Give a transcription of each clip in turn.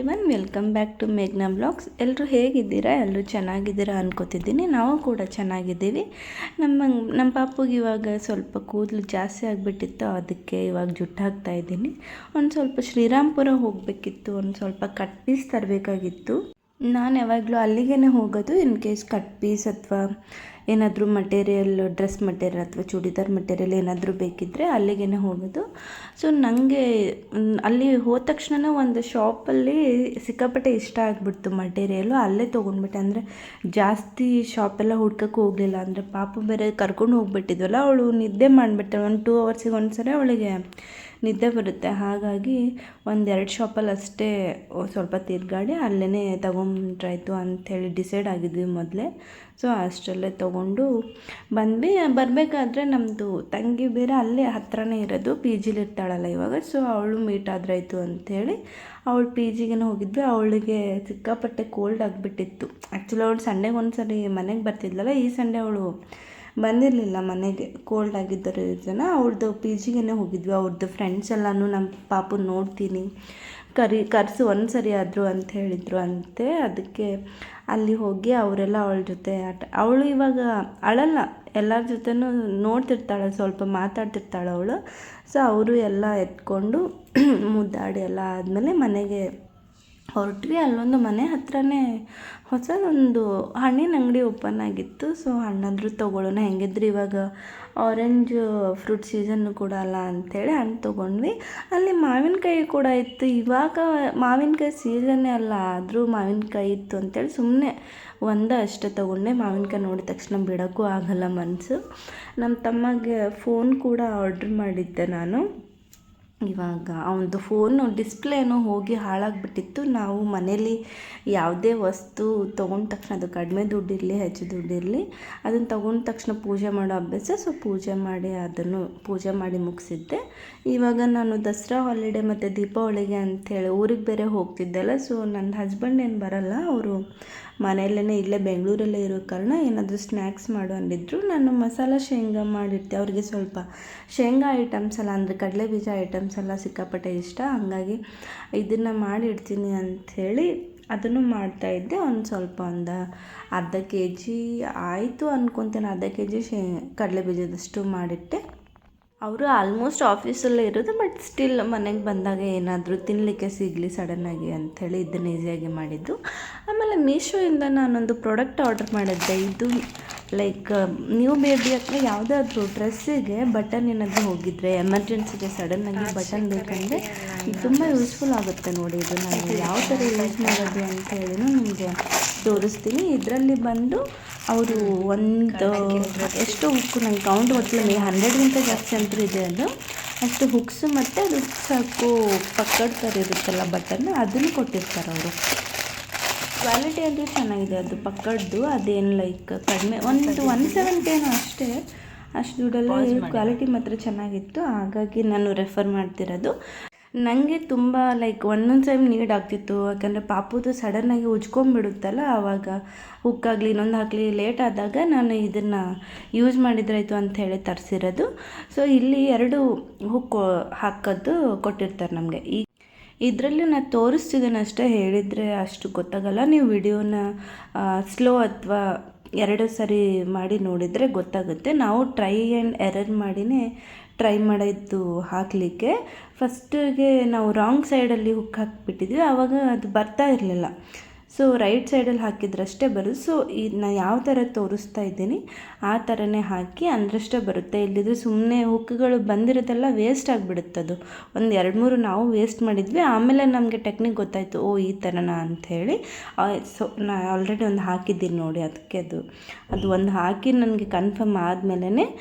Everyone, welcome back to ಮೇಘ್ನಾ blogs. ಎಲ್ಲರೂ ಹೇಗಿದ್ದೀರಾ? ಎಲ್ಲರೂ ಚೆನ್ನಾಗಿದ್ದೀರಾ ಅನ್ಕೋತಿದ್ದೀನಿ. ನಾವು ಕೂಡ ಚೆನ್ನಾಗಿದ್ದೀವಿ. ನಮ್ಮ ಪಾಪುಗೆ ಇವಾಗ ಸ್ವಲ್ಪ ಕೂದಲು ಜಾಸ್ತಿ ಆಗಿಬಿಟ್ಟಿತ್ತು, ಅದಕ್ಕೆ ಇವಾಗ ಜುಟ್ಟು ಹಾಕ್ತಾ ಇದ್ದೀನಿ. ಒಂದು ಸ್ವಲ್ಪ ಶ್ರೀರಾಮ್ಪುರ ಹೋಗಬೇಕಿತ್ತು, ಒಂದು ಸ್ವಲ್ಪ ಕಟ್ ಪೀಸ್ ತರಬೇಕಾಗಿತ್ತು. ನಾನು ಯಾವಾಗಲೂ ಅಲ್ಲಿಗೇ ಹೋಗೋದು. ಇನ್ ಕೇಸ್ ಕಟ್ ಪೀಸ್ ಅಥವಾ ಏನಾದರೂ ಮಟೀರಿಯಲ್, ಡ್ರೆಸ್ ಮಟೀರಿಯಲ್ ಅಥವಾ ಚೂಡಿದಾರ್ ಮಟೀರಿಯಲ್ ಏನಾದರೂ ಬೇಕಿದ್ದರೆ ಅಲ್ಲಿಗೇ ಹೋಗೋದು. ಸೊ ನನಗೆ ಅಲ್ಲಿ ಹೋದ ತಕ್ಷಣ ಒಂದು ಶಾಪಲ್ಲಿ ಸಿಕ್ಕಾಪಟ್ಟೆ ಇಷ್ಟ ಆಗಿಬಿಡ್ತು ಮಟೀರಿಯಲು. ಅಲ್ಲೇ ತೊಗೊಂಡ್ಬಿಟ್ಟೆ. ಅಂದರೆ ಜಾಸ್ತಿ ಶಾಪೆಲ್ಲ ಹುಡ್ಕಕ್ಕೆ ಹೋಗಲಿಲ್ಲ. ಅಂದರೆ ಪಾಪು ಬೇರೆ ಕರ್ಕೊಂಡು ಹೋಗ್ಬಿಟ್ಟಿದ್ವಲ್ಲ, ಅವಳು ನಿದ್ದೆ ಮಾಡಿಬಿಟ್ಟೆ. ಒಂದು 2 ಅವರ್ಸಿಗೆ ಒಂದ್ಸರಿ ಅವಳಿಗೆ ನಿದ್ದೆ ಬರುತ್ತೆ. ಹಾಗಾಗಿ 1-2 ಶಾಪಲ್ಲಿ ಅಷ್ಟೇ ಸ್ವಲ್ಪ ತಿರುಗಾಡಿ ಅಲ್ಲೇ ತೊಗೊಂಡ್ರಾಯ್ತು ಅಂಥೇಳಿ ಡಿಸೈಡ್ ಆಗಿದ್ವಿ ಮೊದಲೇ. ಸೊ ಅಷ್ಟರಲ್ಲೇ ತೊಗೊಂಡು ಬಂದ್ವಿ. ಬರಬೇಕಾದ್ರೆ ನಮ್ಮದು ತಂಗಿ ಬೇರೆ ಅಲ್ಲೇ ಹತ್ರನೇ ಇರೋದು, ಪಿ ಜಿಲಿ ಇರ್ತಾಳಲ್ಲ ಇವಾಗ. ಸೊ ಅವಳು ಮೀಟ್ ಆದ್ರಾಯ್ತು ಅಂಥೇಳಿ ಅವಳು ಪಿ ಜಿಗೆ ಹೋಗಿದ್ವಿ. ಅವಳಿಗೆ ಸಿಕ್ಕಾಪಟ್ಟೆ ಕೋಲ್ಡ್ ಆಗಿಬಿಟ್ಟಿತ್ತು. ಆ್ಯಕ್ಚುಲಿ ಅವಳು ಸಂಡೆಗೆ ಒಂದ್ಸರಿ ಮನೆಗೆ ಬರ್ತಿದ್ಲಲ್ಲ, ಈ ಸಂಡೇ ಅವಳು ಬಂದಿರಲಿಲ್ಲ ಮನೆಗೆ. ಕೋಲ್ಡ್ ಆಗಿದ್ದರು ಜನ. ಅವ್ರದ್ದು ಪಿ ಜಿಗೆ ಹೋಗಿದ್ವಿ. ಅವ್ರದ್ದು ಫ್ರೆಂಡ್ಸ್ ಎಲ್ಲನೂ ನಮ್ಮ ಪಾಪು ನೋಡ್ತೀನಿ ಕರೆಸು ಒಂದು ಸರಿ ಆದರೂ ಅಂತ ಹೇಳಿದರು ಅಂತೆ. ಅದಕ್ಕೆ ಅಲ್ಲಿ ಹೋಗಿ ಅವರೆಲ್ಲ ಅವಳ ಜೊತೆ ಅವಳು ಇವಾಗ ಅಳಲ್ಲ, ಎಲ್ಲರ ಜೊತೆನೂ ನೋಡ್ತಿರ್ತಾಳೆ, ಸ್ವಲ್ಪ ಮಾತಾಡ್ತಿರ್ತಾಳೆ ಅವಳು. ಸೊ ಅವರು ಎಲ್ಲ ಎತ್ಕೊಂಡು ಮುದ್ದಾಡಿ ಎಲ್ಲ ಆದಮೇಲೆ ಮನೆಗೆ ಹೊರಟ್ವಿ. ಅಲ್ಲೊಂದು ಮನೆ ಹತ್ರನೇ ಹೊಸದೊಂದು ಹಣ್ಣಿನ ಅಂಗಡಿ ಓಪನ್ ಆಗಿತ್ತು. ಸೊ ಹಣ್ಣಾದರೂ ತೊಗೊಳ್ಳೋಣ, ಹೆಂಗಿದ್ರು ಇವಾಗ ಆರೆಂಜ್ ಫ್ರೂಟ್ ಸೀಸನ್ನು ಕೂಡ ಅಲ್ಲ ಅಂಥೇಳಿ ಹಣ್ಣು ತೊಗೊಂಡ್ವಿ. ಅಲ್ಲಿ ಮಾವಿನಕಾಯಿ ಕೂಡ ಇತ್ತು. ಇವಾಗ ಮಾವಿನಕಾಯಿ ಸೀಸನ್ನೇ ಅಲ್ಲ, ಆದರೂ ಮಾವಿನಕಾಯಿ ಇತ್ತು ಅಂಥೇಳಿ ಸುಮ್ಮನೆ ಅಷ್ಟೇ ತೊಗೊಂಡೆ. ಮಾವಿನಕಾಯಿ ನೋಡಿದ ತಕ್ಷಣ ಬಿಡೋಕ್ಕೂ ಆಗಲ್ಲ ಮನಸ್ಸು. ನಮ್ಮ ತಮ್ಮಗೆ ಫೋನ್ ಕೂಡ ಆರ್ಡ್ರ್ ಮಾಡಿದ್ದೆ ನಾನು. ಇವಾಗ ಅವನದು ಫೋನು ಡಿಸ್ಪ್ಲೇನೋ ಹೋಗಿ ಹಾಳಾಗಿಬಿಟ್ಟಿತ್ತು. ನಾವು ಮನೇಲಿ ಯಾವುದೇ ವಸ್ತು ತೊಗೊಂಡ ತಕ್ಷಣ, ಅದು ಕಡಿಮೆ ದುಡ್ಡಿರಲಿ ಹೆಚ್ಚು ದುಡ್ಡಿರಲಿ, ಅದನ್ನು ತೊಗೊಂಡ ತಕ್ಷಣ ಪೂಜೆ ಮಾಡೋ ಅಭ್ಯಾಸ. ಸೊ ಪೂಜೆ ಮಾಡಿ ಮುಗಿಸಿದ್ದೆ. ಇವಾಗ ನಾನು ದಸರಾ ಹಾಲಿಡೇ ಮತ್ತು ದೀಪಾವಳಿಗೆ ಅಂಥೇಳಿ ಊರಿಗೆ ಬೇರೆ ಹೋಗ್ತಿದ್ದೆಲ್ಲ. ಸೊ ನನ್ನ ಹಸ್ಬೆಂಡ್ ಏನು ಬರಲ್ಲ, ಅವರು ಮನೆಯಲ್ಲೇ ಇಲ್ಲೇ ಬೆಂಗಳೂರಲ್ಲೇ ಇರೋ ಕಾರಣ ಏನಾದರೂ ಸ್ನ್ಯಾಕ್ಸ್ ಮಾಡು ಅಂದಿದ್ರು. ನಾನು ಮಸಾಲ ಶೇಂಗಾ ಮಾಡಿರ್ತೆ. ಅವರಿಗೆ ಸ್ವಲ್ಪ ಶೇಂಗಾ ಐಟಮ್ಸ್ ಎಲ್ಲ, ಅಂದರೆ ಕಡಲೆ ಬೀಜ ಐಟಮ್ಸ್ ಎಲ್ಲ ಸಿಕ್ಕಾಪಟ್ಟೆ ಇಷ್ಟ. ಹಂಗಾಗಿ ಇದನ್ನು ಮಾಡಿಡ್ತೀನಿ ಅಂಥೇಳಿ ಅದನ್ನು ಮಾಡ್ತಾಯಿದ್ದೆ. ಒಂದು ಅರ್ಧ ಕೆ ಜಿ ಆಯಿತು ಅಂದ್ಕೊತೇನೆ. ಅರ್ಧ ಕೆ ಜಿ ಕಡಲೆ ಬೀಜದಷ್ಟು ಮಾಡಿಟ್ಟೆ. ಅವರು ಆಲ್ಮೋಸ್ಟ್ ಆಫೀಸಲ್ಲೇ ಇರೋದು, ಬಟ್ ಸ್ಟಿಲ್ ಮನೆಗೆ ಬಂದಾಗ ಏನಾದರೂ ತಿನ್ನಲಿಕ್ಕೆ ಸಿಗಲಿ ಸಡನ್ನಾಗಿ ಅಂಥೇಳಿ ಇದನ್ನು ಈಸಿಯಾಗಿ ಮಾಡಿದ್ದು. ಆಮೇಲೆ ಮೀಶೋಯಿಂದ ನಾನೊಂದು ಪ್ರಾಡಕ್ಟ್ ಆರ್ಡರ್ ಮಾಡಿದ್ದೆ. ಇದು ಲೈಕ್ ನ್ಯೂ ಬೇಬಿ ಅಥವಾ ಯಾವುದಾದ್ರೂ ಡ್ರೆಸ್ಸಿಗೆ ಬಟನ್ ಏನಾದರೂ ಹೋಗಿದ್ರೆ, ಎಮರ್ಜೆನ್ಸಿಗೆ ಸಡನ್ನಾಗಿ ಬಟನ್ ಬೇಕಂದರೆ ತುಂಬ ಯೂಸ್ಫುಲ್ ಆಗುತ್ತೆ ನೋಡಿ. ಇದು ನಾನು ಯಾವ ಥರ ಯೂಸ್ ಮಾಡೋದು ಅಂಥೇಳಿ ನಿಮಗೆ ತೋರಿಸ್ತೀನಿ. ಇದರಲ್ಲಿ ಬಂದು ಅವರು ಎಷ್ಟು ಹುಕ್ಕು, ನಂಗೆ ಕೌಂಟ್ ಗೊತ್ತಿಲ್ಲ, 100ಗಿಂತ ಜಾಸ್ತಿ ಅಂತೂ ಇದೆ ಅದು. ಅಷ್ಟು ಹುಕ್ಸು ಮತ್ತು ಅದು ಸಾಕು ಪಕ್ಕದ ಥರ ಇರುತ್ತಲ್ಲ ಬಟನ್, ಅದನ್ನು ಕೊಟ್ಟಿರ್ತಾರೆ ಅವರು. ಕ್ವಾಲಿಟಿ ಅದು ಚೆನ್ನಾಗಿದೆ, ಅದು ಪಕ್ಕದ್ದು. ಅದೇನು ಲೈಕ್ ಕಡಿಮೆ 170 ಅಷ್ಟೇ, ಅಷ್ಟು ದುಡ್ಡಲ್ಲಿ ಕ್ವಾಲಿಟಿ ಮಾತ್ರ ಚೆನ್ನಾಗಿತ್ತು. ಹಾಗಾಗಿ ನಾನು ರೆಫರ್ ಮಾಡ್ತಿರೋದು. ನನಗೆ ತುಂಬ ಲೈಕ್ ಒಂದೊಂದು ಟೈಮ್ ನೀಡ್ ಆಗ್ತಿತ್ತು, ಯಾಕಂದರೆ ಪಾಪುದು ಸಡನ್ನಾಗಿ ಉಜ್ಕೊಂಬಿಡುತ್ತಲ್ಲ, ಆವಾಗ ಹುಕ್ಕಾಗಲಿ ಇನ್ನೊಂದು ಹಾಕಲಿ ಲೇಟ್ ಆದಾಗ ನಾನು ಇದನ್ನು ಯೂಸ್ ಮಾಡಿದ್ರಾಯ್ತು ಅಂಥೇಳಿ ತರಿಸಿರೋದು. ಸೊ ಇಲ್ಲಿ 2 ಹುಕ್ ಹಾಕೋದು ಕೊಟ್ಟಿರ್ತಾರೆ ನಮಗೆ. ಇದರಲ್ಲಿ ನಾನು ತೋರಿಸ್ತಿದ್ದೇನೆ ಅಷ್ಟೇ, ಹೇಳಿದರೆ ಅಷ್ಟು ಗೊತ್ತಾಗಲ್ಲ. ನೀವು ವಿಡಿಯೋನ ಸ್ಲೋ ಅಥವಾ 2 ಸರಿ ಮಾಡಿ ನೋಡಿದರೆ ಗೊತ್ತಾಗುತ್ತೆ. ನಾವು ಟ್ರೈ ಆ್ಯಂಡ್ ಎರರ್ ಮಾಡಿನೇ ಟ್ರೈ ಮಾಡಿದ್ದು ಹಾಕಲಿಕ್ಕೆ. ಫಸ್ಟಿಗೆ ನಾವು ರಾಂಗ್ ಸೈಡಲ್ಲಿ ಹುಕ್ ಹಾಕಿಬಿಟ್ಟಿದ್ವಿ, ಆವಾಗ ಅದು ಬರ್ತಾ ಇರಲಿಲ್ಲ. ಸೊ ರೈಟ್ ಸೈಡಲ್ಲಿ ಹಾಕಿದ್ರಷ್ಟೇ ಬರೋದು. ಸೊ ಇದನ್ನ ಯಾವ ಥರ ತೋರಿಸ್ತಾ ಇದ್ದೀನಿ ಆ ಥರನೇ ಹಾಕಿ ಅಂದ್ರಷ್ಟೇ ಬರುತ್ತೆ. ಇಲ್ಲಿದ್ರೆ ಸುಮ್ಮನೆ ಹುಕ್ಗಳು ಬಂದಿರೋದೆಲ್ಲ ವೇಸ್ಟ್ ಆಗಿಬಿಡುತ್ತದು. 1-2-3 ನಾವು ವೇಸ್ಟ್ ಮಾಡಿದ್ವಿ. ಆಮೇಲೆ ನಮಗೆ ಟೆಕ್ನಿಕ್ ಗೊತ್ತಾಯಿತು, ಓ ಈ ಥರನಾ ಅಂಥೇಳಿ. ಸೊ ನಾನು ಆಲ್ರೆಡಿ ಒಂದು ಹಾಕಿದ್ದೀನಿ ನೋಡಿ, ಅದಕ್ಕೆ ಅದು ಒಂದು ಹಾಕಿ ನನಗೆ ಕನ್ಫರ್ಮ್ ಆದಮೇಲೆ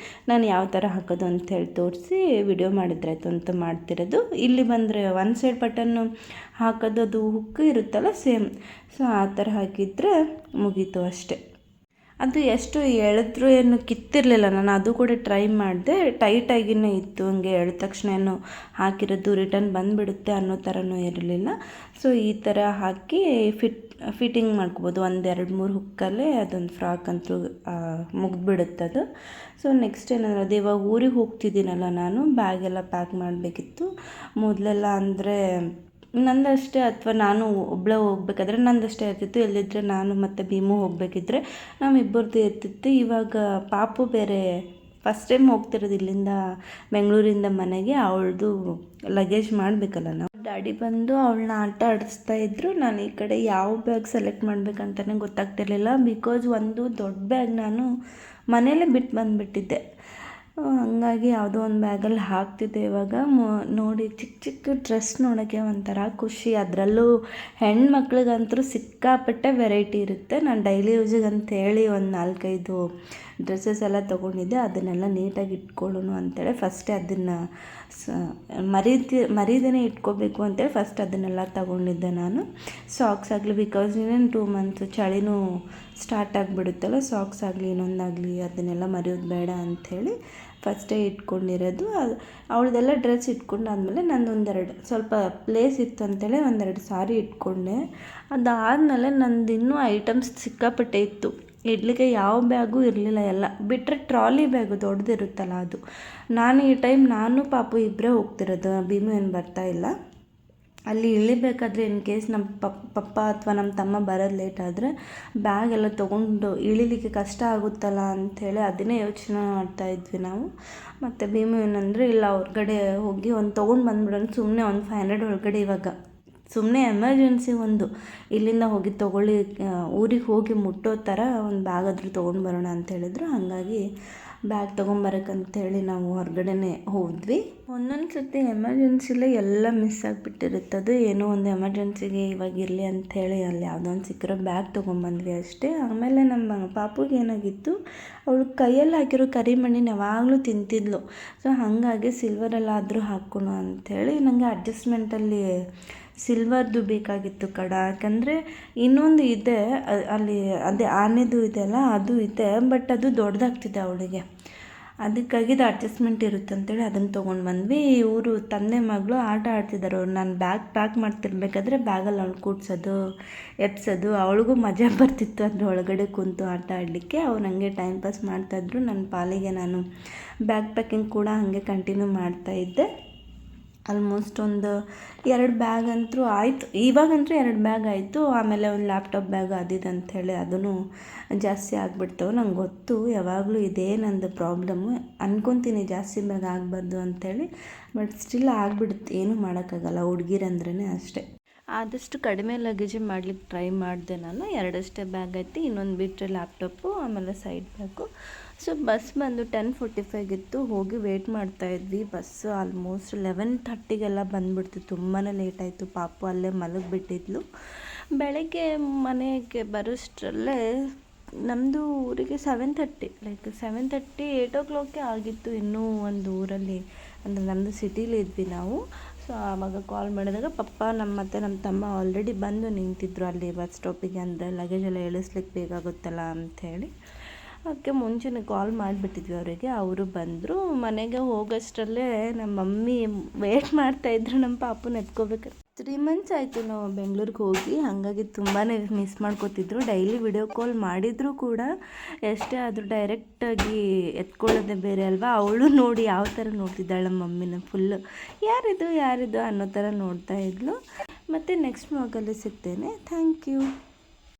ನಾನು ಯಾವ ಥರ ಹಾಕೋದು ಅಂಥೇಳಿ ತೋರಿಸಿ ವಿಡಿಯೋ ಮಾಡಿದ್ರಾಯ್ತು ಅಂತ ಮಾಡ್ತಿರೋದು. ಇಲ್ಲಿ ಬಂದರೆ 1 ಸೈಡ್ ಬಟನ್ನು ಹಾಕೋದು, ಅದು ಹುಕ್ಕು ಇರುತ್ತಲ್ಲ ಸೇಮ್. ಸೊ ಆ ಥರ ಹಾಕಿದರೆ ಮುಗೀತು ಅಷ್ಟೆ. ಅದು ಎಷ್ಟು ಎಳೆದ್ರೂ ಏನು ಕಿತ್ತಿರಲಿಲ್ಲ. ನಾನು ಅದು ಕೂಡ ಟ್ರೈ ಮಾಡಿದೆ, ಟೈಟಾಗಿಯೇ ಇತ್ತು. ಹಂಗೆ ಎಳೆದ ತಕ್ಷಣ ಏನು ಹಾಕಿರೋದು ರಿಟರ್ನ್ ಬಂದುಬಿಡುತ್ತೆ ಅನ್ನೋ ಥರನೂ ಇರಲಿಲ್ಲ. ಸೊ ಈ ಥರ ಹಾಕಿ ಫಿಟ್ಟಿಂಗ್ ಮಾಡ್ಕೊಬೋದು. 1-2-3 ಹುಕ್ಕಲ್ಲೇ ಅದೊಂದು ಫ್ರಾಕ್ ಅಂತೂ ಮುಗಿದ್ಬಿಡುತ್ತದು. ಸೊ ನೆಕ್ಸ್ಟ್ ಏನಂದ್ರೆ, ಅದು ಇವಾಗ ಊರಿಗೆ ಹೋಗ್ತಿದ್ದೀನಲ್ಲ ನಾನು, ಬ್ಯಾಗೆಲ್ಲ ಪ್ಯಾಕ್ ಮಾಡಬೇಕಿತ್ತು. ಮೊದಲೆಲ್ಲ ಅಂದರೆ ನಂದಷ್ಟೇ ಅಥವಾ ನಾನು ಒಬ್ಬಳೇ ಹೋಗ್ಬೇಕಾದ್ರೆ ನಂದಷ್ಟೇ ಇರ್ತಿತ್ತು. ಎಲ್ಲಿದ್ದರೆ ನಾನು ಮತ್ತು ಭೀಮು ಹೋಗಬೇಕಿದ್ರೆ ನಮ್ಮಿಬ್ಬರದ್ದು ಇರ್ತಿತ್ತು. ಇವಾಗ ಪಾಪು ಬೇರೆ ಫಸ್ಟ್ ಟೈಮ್ ಹೋಗ್ತಿರೋದು ಇಲ್ಲಿಂದ ಬೆಂಗಳೂರಿಂದ ಮನೆಗೆ. ಅವಳದು ಲಗೇಜ್ ಮಾಡಬೇಕಲ್ಲ ನಾವು. ಡ್ಯಾಡಿ ಬಂದು ಅವಳನ್ನ ಆಟ ಆಡಿಸ್ತಾ ಇದ್ದರು. ನಾನು ಈ ಕಡೆ ಯಾವ ಬ್ಯಾಗ್ ಸೆಲೆಕ್ಟ್ ಮಾಡಬೇಕಂತಲೇ ಗೊತ್ತಾಗ್ತಿರ್ಲಿಲ್ಲ. ಬಿಕಾಸ್ ಒಂದು ದೊಡ್ಡ ಬ್ಯಾಗ್ ನಾನು ಮನೇಲೇ ಬಿಟ್ಟು ಬಂದುಬಿಟ್ಟಿದ್ದೆ. ಹಂಗಾಗಿ ಯಾವುದೋ ಒಂದು ಬ್ಯಾಗಲ್ಲಿ ಹಾಕ್ತಿದ್ದೆ. ಇವಾಗ ನೋಡಿ ಚಿಕ್ಕ ಚಿಕ್ಕ ಡ್ರೆಸ್ ನೋಡೋಕ್ಕೆ ಒಂಥರ ಖುಷಿ. ಅದರಲ್ಲೂ ಹೆಣ್ಮಕ್ಳಿಗಂತೂ ಸಿಕ್ಕಾಪಟ್ಟೆ ವೆರೈಟಿ ಇರುತ್ತೆ. ನಾನು ಡೈಲಿ ಯೂಸಿಗೆ ಅಂತೇಳಿ ಒಂದು 4-5 ಡ್ರೆಸ್ಸಸ್ ಎಲ್ಲ ತೊಗೊಂಡಿದ್ದೆ. ಅದನ್ನೆಲ್ಲ ನೀಟಾಗಿ ಇಟ್ಕೊಳ್ಳೋಣ ಅಂತೇಳಿ ಫಸ್ಟೇ ಅದನ್ನು ಮರೀದೇ ಇಟ್ಕೋಬೇಕು ಅಂತೇಳಿ ಫಸ್ಟ್ ಅದನ್ನೆಲ್ಲ ತಗೊಂಡಿದ್ದೆ ನಾನು. ಸಾಕ್ಸ್ ಆಗಲಿ, ಬಿಕಾಸ್ ಇನ್ನೇನು 2 ಮಂತ್ಸ್ ಚಳಿನೂ ಸ್ಟಾರ್ಟ್ ಆಗಿಬಿಡುತ್ತಲ್ಲ, ಸಾಕ್ಸ್ ಆಗಲಿ ಇನ್ನೊಂದಾಗಲಿ ಅದನ್ನೆಲ್ಲ ಮರೆಯೋದು ಬೇಡ ಅಂಥೇಳಿ ಫಸ್ಟೇ ಇಟ್ಕೊಂಡಿರೋದು. ಅವಳದೆಲ್ಲ ಡ್ರೆಸ್ ಇಟ್ಕೊಂಡಾದ್ಮೇಲೆ ನಂದೊಂದೆರಡು ಸ್ವಲ್ಪ ಪ್ಲೇಸ್ ಇತ್ತು ಅಂತೇಳಿ ಒಂದೆರಡು ಸಾರಿ ಇಟ್ಕೊಂಡೆ. ಅದಾದಮೇಲೆ ನಂದು ಇನ್ನೂ ಐಟಮ್ಸ್ ಸಿಕ್ಕಾಪಟ್ಟೆ ಇತ್ತು. ಇಡ್ಲಿಕ್ಕೆ ಯಾವ ಬ್ಯಾಗೂ ಇರಲಿಲ್ಲ. ಎಲ್ಲ ಬಿಟ್ಟರೆ ಟ್ರಾಲಿ ಬ್ಯಾಗು ದೊಡ್ಡದಿರುತ್ತಲ್ಲ ಅದು. ನಾನು ಈ ಟೈಮ್ ನಾನು ಪಾಪು ಇಬ್ಬರೇ ಹೋಗ್ತಿರೋದು, ಭೀಮು ಏನು ಬರ್ತಾಯಿಲ್ಲ. ಅಲ್ಲಿ ಇಳಿಬೇಕಾದ್ರೆ ಇನ್ ಕೇಸ್ ನಮ್ಮ ಪಪ್ಪ ಅಥವಾ ನಮ್ಮ ತಮ್ಮ ಬರೋದು ಲೇಟ್ ಆದರೆ ಬ್ಯಾಗೆಲ್ಲ ತೊಗೊಂಡು ಇಳಿಲಿಕ್ಕೆ ಕಷ್ಟ ಆಗುತ್ತಲ್ಲ ಅಂಥೇಳಿ ಅದನ್ನೇ ಯೋಚನೆ ಮಾಡ್ತಾಯಿದ್ವಿ ನಾವು. ಮತ್ತು ಭೀಮು ಏನಂದರೆ ಇಲ್ಲ ಹೊರ್ಗಡೆ ಹೋಗಿ ಒಂದು ತೊಗೊಂಡು ಬಂದ್ಬಿಡೋಣ, ಸುಮ್ಮನೆ ಒಂದು 500 ಒಳಗಡೆ ಇವಾಗ ಸುಮ್ಮನೆ ಎಮರ್ಜೆನ್ಸಿ ಒಂದು ಇಲ್ಲಿಂದ ಹೋಗಿ ತೊಗೊಳ್ಳಿ, ಊರಿಗೆ ಹೋಗಿ ಮುಟ್ಟೋ ಥರ ಒಂದು ಬ್ಯಾಗ್ ಆದರೂ ತೊಗೊಂಡು ಬರೋಣ ಅಂತ ಹೇಳಿದ್ರು. ಹಾಗಾಗಿ ಬ್ಯಾಗ್ ತೊಗೊಂಬರಕ್ಕಂತೇಳಿ ನಾವು ಹೊರಗಡೆನೇ ಹೋದ್ವಿ. ಒಂದೊಂದು ಸರ್ತಿ ಎಮರ್ಜೆನ್ಸಿಲೇ ಎಲ್ಲ ಮಿಸ್ ಆಗಿಬಿಟ್ಟಿರುತ್ತೆ. ಅದು ಏನೋ ಒಂದು ಎಮರ್ಜೆನ್ಸಿಗೆ ಇವಾಗ ಇರಲಿ ಅಂಥೇಳಿ ಅಲ್ಲಿ ಯಾವುದೋ ಒಂದು ಸಿಕ್ಕಿರೋ ಬ್ಯಾಗ್ ತೊಗೊಂಬಂದ್ವಿ ಅಷ್ಟೇ. ಆಮೇಲೆ ನಮ್ಮ ಪಾಪುಗೆ ಏನಾಗಿತ್ತು, ಅವಳು ಕೈಯಲ್ಲಿ ಹಾಕಿರೋ ಕರಿಮಣಿನ ಯಾವಾಗಲೂ ತಿಂತಿದ್ಲು. ಸೊ ಹಾಗಾಗಿ ಸಿಲ್ವರಲ್ಲಾದರೂ ಹಾಕೋಣ ಅಂಥೇಳಿ ನನಗೆ ಅಡ್ಜಸ್ಟ್ಮೆಂಟಲ್ಲಿ ಸಿಲ್ವರ್ದು ಬೇಕಾಗಿತ್ತು ಕಡ. ಯಾಕಂದರೆ ಇನ್ನೊಂದು ಇದೆ ಅಲ್ಲಿ, ಅದೇ ಆನೆದು ಇದೆಯಲ್ಲ ಅದು ಇದೆ, ಬಟ್ ಅದು ದೊಡ್ಡದಾಗ್ತಿದೆ ಅವಳಿಗೆ. ಅದಕ್ಕಾಗಿ ಇದು ಅಡ್ಜಸ್ಟ್ಮೆಂಟ್ ಇರುತ್ತೆ ಅಂತೇಳಿ ಅದನ್ನು ತೊಗೊಂಡು ಬಂದ್ವಿ. ಇವರು ತಂದೆ ಮಗಳು ಆಟ ಆಡ್ತಿದ್ದಾರೆ. ಅವ್ರು ನಾನು ಬ್ಯಾಗ್ ಪ್ಯಾಕ್ ಮಾಡ್ತಿರ್ಬೇಕಾದ್ರೆ ಬ್ಯಾಗಲ್ಲಿ ಅವ್ಳು ಕೂಡ್ಸೋದು ಎತ್ಸೋದು, ಅವಳಿಗೂ ಮಜಾ ಬರ್ತಿತ್ತು ಅದ್ರ ಒಳಗಡೆ ಕುಂತು ಆಟ ಆಡಲಿಕ್ಕೆ. ಅವ್ರು ಹಂಗೆ ಟೈಮ್ ಪಾಸ್ ಮಾಡ್ತಾಯಿದ್ರು. ನನ್ನ ಪಾಲಿಗೆ ನಾನು ಬ್ಯಾಗ್ ಪ್ಯಾಕಿಂಗ್ ಕೂಡ ಹಾಗೆ ಕಂಟಿನ್ಯೂ ಮಾಡ್ತಾಯಿದ್ದೆ. ಆಲ್ಮೋಸ್ಟ್ ಒಂದು 2 ಬ್ಯಾಗ್ ಅಂತೂ ಆಯಿತು. ಇವಾಗಂತೂ 2 ಬ್ಯಾಗ್ ಆಯಿತು. ಆಮೇಲೆ ಒಂದು ಲ್ಯಾಪ್ಟಾಪ್ ಬ್ಯಾಗ್ ಅದಿದೆ ಅಂಥೇಳಿ ಅದೂ ಜಾಸ್ತಿ ಆಗಿಬಿಡ್ತವೆ. ನಂಗೆ ಗೊತ್ತು ಯಾವಾಗಲೂ ಇದೇ ನಂದು ಪ್ರಾಬ್ಲಮ್ಮು. ಅಂದ್ಕೊತೀನಿ ಜಾಸ್ತಿ ಬ್ಯಾಗ್ ಆಗಬಾರ್ದು ಅಂಥೇಳಿ, ಬಟ್ ಸ್ಟಿಲ್ ಆಗಿಬಿಡುತ್ತೆ. ಏನೂ ಮಾಡೋಕ್ಕಾಗಲ್ಲ, ಹುಡುಗಿರಂದ್ರೇ ಅಷ್ಟೇ. ಆದಷ್ಟು ಕಡಿಮೆ ಲಗೇಜೇ ಮಾಡ್ಲಿಕ್ಕೆ ಟ್ರೈ ಮಾಡಿದೆ ನಾನು. 2 ಬ್ಯಾಗ್ ಐತಿ, ಇನ್ನೊಂದು ಬಿಟ್ಟರೆ ಲ್ಯಾಪ್ಟಾಪು, ಆಮೇಲೆ ಸೈಡ್ ಬ್ಯಾಗು. ಸೊ ಬಸ್ ಬಂದು 10:45 ಹೋಗಿ ವೇಟ್ ಮಾಡ್ತಾಯಿದ್ವಿ. Bus almost 11:30 ಬಂದುಬಿಡ್ತು. ತುಂಬಾ ಲೇಟ್ ಆಯಿತು. ಪಾಪು ಅಲ್ಲೇ ಮಲಗಿಬಿಟ್ಟಿದ್ಲು. ಬೆಳಗ್ಗೆ ಮನೆಗೆ ಬರೋಷ್ಟರಲ್ಲೇ ನಮ್ಮದು ಊರಿಗೆ 7:30 8 o'clock ಆಗಿತ್ತು. ಇನ್ನೂ ಒಂದು ಊರಲ್ಲಿ ಅಂದರೆ ನಮ್ಮದು ಸಿಟೀಲಿ ಇದ್ವಿ ನಾವು. ಸೊ ಆವಾಗ ಕಾಲ್ ಮಾಡಿದಾಗ ಪಪ್ಪ ಮತ್ತು ನಮ್ಮ ತಮ್ಮ ಆಲ್ರೆಡಿ ಬಂದು ನಿಂತಿದ್ರು ಅಲ್ಲಿ ಬಸ್ ಸ್ಟಾಪಿಗೆ. ಅಂದರೆ ಲಗೇಜ್ ಎಲ್ಲ ಇಳಿಸ್ಲಿಕ್ಕೆ ಬೇಕಾಗುತ್ತಲ್ಲ ಅಂಥೇಳಿ ಅದಕ್ಕೆ ಮುಂಚೆನೇ ಕಾಲ್ ಮಾಡಿಬಿಟ್ಟಿದ್ವಿ ಅವರಿಗೆ. ಅವರು ಬಂದರು. ಮನೆಗೆ ಹೋಗೋಷ್ಟರಲ್ಲೇ ನಮ್ಮ ಮಮ್ಮಿ ವೇಟ್ ಮಾಡ್ತಾಯಿದ್ರು ನಮ್ಮ ಪಾಪುನ ಎತ್ಕೋಬೇಕು. 3 months ಆಯಿತು ನಾವು ಬೆಂಗಳೂರಿಗೆ ಹೋಗಿ. ಹಾಗಾಗಿ ತುಂಬಾ ಮಿಸ್ ಮಾಡ್ಕೋತಿದ್ರು. ಡೈಲಿ ವಿಡಿಯೋ ಕಾಲ್ ಮಾಡಿದರೂ ಕೂಡ ಎಷ್ಟೇ ಆದರೂ ಡೈರೆಕ್ಟಾಗಿ ಎತ್ಕೊಳ್ಳೋದೇ ಬೇರೆ ಅಲ್ವಾ. ಅವಳು ನೋಡಿ ಯಾವ ಥರ ನೋಡ್ತಿದ್ದಾಳೆ ನಮ್ಮ ಮಮ್ಮಿನ, ಫುಲ್ಲು ಯಾರಿದು ಅನ್ನೋ ಥರ ನೋಡ್ತಾ ಇದ್ಲು. ಮತ್ತು ನೆಕ್ಸ್ಟ್ ವ್ಲಾಗಲ್ಲಿ ಸಿಗ್ತೇನೆ. Thank you.